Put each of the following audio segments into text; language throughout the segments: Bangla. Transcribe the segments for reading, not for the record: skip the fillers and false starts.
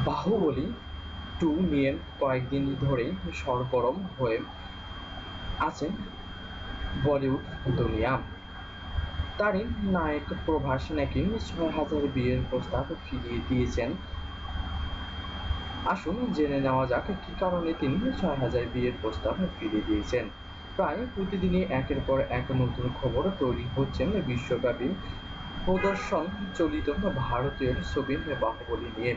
বাহুবলী 2 নিয়ে কয়েকদিন ধরেই সরগরম হয়ে আছেন বলিউড দুনিয়া। তারই নায়ক প্রভাস নাকি ৬,০০০ বিয়ের প্রস্তাব ফিরিয়ে দিয়েছেন। আসুন জেনে নেওয়া যাক কি কারণে তিনি ৬,০০০ বিয়ের প্রস্তাব ফিরিয়ে দিয়েছেন। প্রায় প্রতিদিনই একের পর এক নতুন খবর তৈরি হচ্ছেন বিশ্বব্যাপী প্রদর্শন চলিত ভারতীয় ছবি বাহুবলী নিয়ে।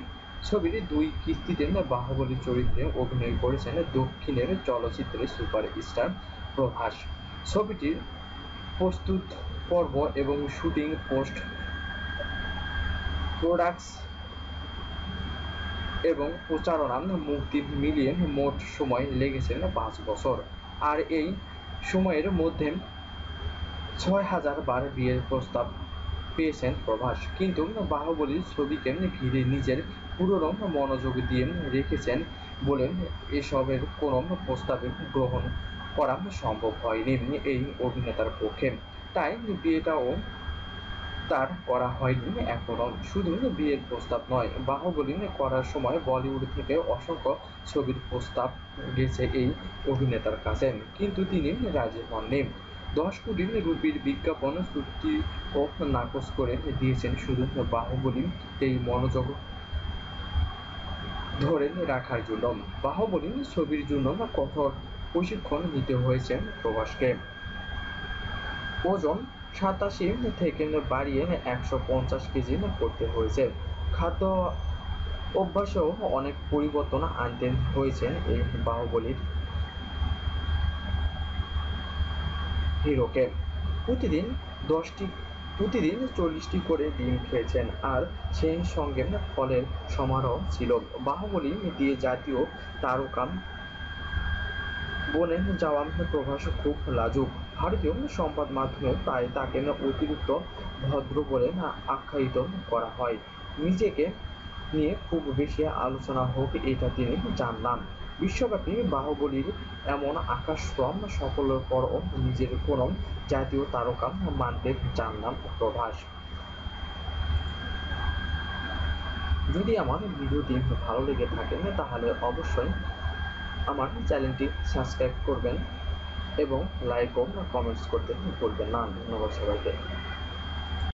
ছবির ২ কিস্তিতে বাহুবলী চরিত্রে অভিনয় করেছেন দক্ষিণের চলচ্চিত্রের সুপারস্টার প্রভাস। ছবিটির প্রস্তুত পর্ব এবং শুটিং পোস্ট প্রোডাকশন এবং প্রচারণা মুক্তি মিলিয়ে মোট সময় লেগেছে ৫ বছর। আর এই সময়ের মধ্যে ৬,০০০ বার বিয়ের প্রস্তাব পেয়েছেন প্রভাস। কিন্তু বাহুবলীর ছবিকে ঘিরে নিজের পুরনো মনোযোগ দিয়ে রেখেছেন বলে এসবের কোনো প্রস্তাবে গ্রহণ করা সম্ভব হয়নি এই অভিনেতার পক্ষে। তাই বিয়েটাও তার করা হয়নি এখনো। শুধু বিয়ের প্রস্তাব নয়, বাহুবলী করার সময় বলিউড থেকে অসংখ্য ছবির প্রস্তাব গেছে এই অভিনেতার কাছে, কিন্তু তিনি রাজি হননি। ১০ কোটি রুপির বিজ্ঞাপন চুক্তিও নাকচ করে দিয়েছেন শুধু বাহুবলীতেই মনোযোগ ধরে রাখার জন্য। বাহুবলী ছবির জন্য কঠোর প্রশিক্ষণ নিতে হয়েছে প্রভাসকে। ওজন ৮৭ থেকে বাড়িয়ে ১৫০ কেজি করতে হয়েছে। খাদ্য অভ্যাসেও অনেক পরিবর্তন আনতে হয়েছে এই বাহুবলীর হিরোকে। প্রতিদিন ৪০টি করে ডিম খেয়েছেন, আর সেই সঙ্গে ফলের সমারোহ ছিল। বাহুবলী দিয়ে জাতীয় তারকা বনে যাওয়া প্রভাস খুব লাজুক। ভারতীয় সংবাদ মাধ্যমেও প্রায় তাকে অতিরিক্ত ভদ্র বলে আখ্যায়িত করা হয়। নিজেকে নিয়ে খুব বেশি আলোচনা হোক এটা তিনি চান না। বিশ্বব্যাপী বাহুবলীর এমন আকাশছোঁয়া সাফল্যের পরও নিজের কোনো জাতীয় তারকা মানতে চান না প্রভাস। যদি আমার ভিডিওটি ভালো লেগে থাকে তাহলে অবশ্যই আমার চ্যানেলটি সাবস্ক্রাইব করবেন এবং লাইক ও কমেন্টস করতে ভুলবেন না। ধন্যবাদ সবাইকে।